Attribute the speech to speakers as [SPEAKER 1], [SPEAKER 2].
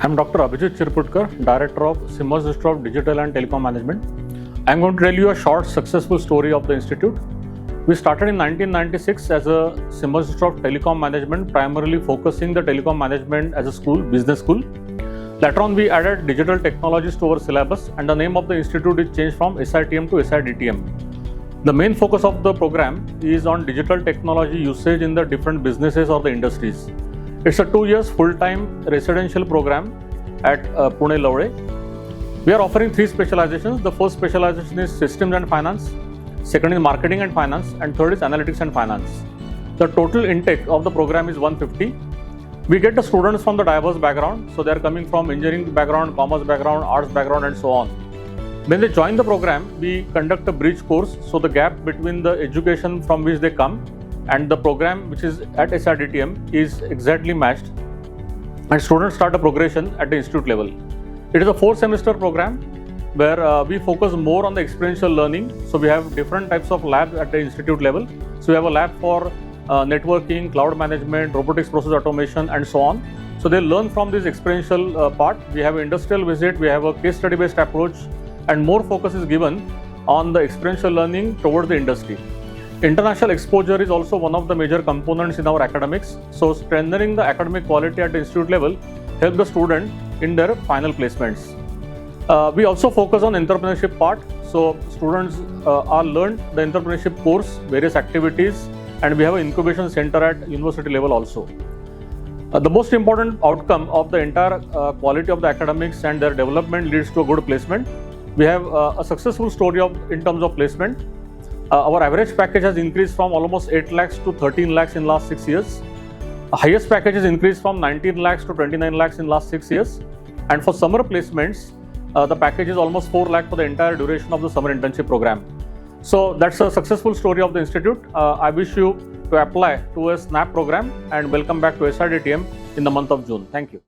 [SPEAKER 1] I'm Dr. Abhijit Chirputkar, Director of Symbiosis of Digital and Telecom Management. I'm going to tell you a short successful story of the institute. We started in 1996 as a Symbiosis of Telecom Management, primarily focusing the telecom management as a school, business school. Later on, we added digital technologies to our syllabus, and the name of the institute is changed from SITM to SIDTM. The main focus of the program is on digital technology usage in the different businesses or the industries. It's a 2 years full-time residential program at Pune, Lavde. We are offering 3 specializations. The first specialization is systems and finance, second is marketing and finance, and third is analytics and finance. The total intake of the program is 150. We get the students from the diverse background, so they are coming from engineering background, commerce background, arts background, and so on. When they join the program, we conduct a bridge course, so the gap between the education from which they come and the program which is at SIDTM is exactly matched, and students start a progression at the institute level. It is a 4-semester program where we focus more on the experiential learning. So we have different types of labs at the institute level. So we have a lab for networking, cloud management, robotics process automation, and so on. So they learn from this experiential part. We have an industrial visit, we have a case study based approach, and more focus is given on the experiential learning towards the industry. International exposure is also one of the major components in our academics. So strengthening the academic quality at the institute level help the student in their final placements. We also focus on entrepreneurship part. So students are learned the entrepreneurship course, various activities, and we have an incubation center at university level also. The most important outcome of the entire quality of the academics and their development leads to a good placement. We have a successful story in terms of placement. Our average package has increased from almost 8 lakhs to 13 lakhs in last 6 years. Highest package has increased from 19 lakhs to 29 lakhs in last 6 years. And for summer placements, the package is almost 4 lakh for the entire duration of the summer internship program. So that's a successful story of the institute. I wish you to apply to a SNAP program and welcome back to SIDTM in the month of June. Thank you.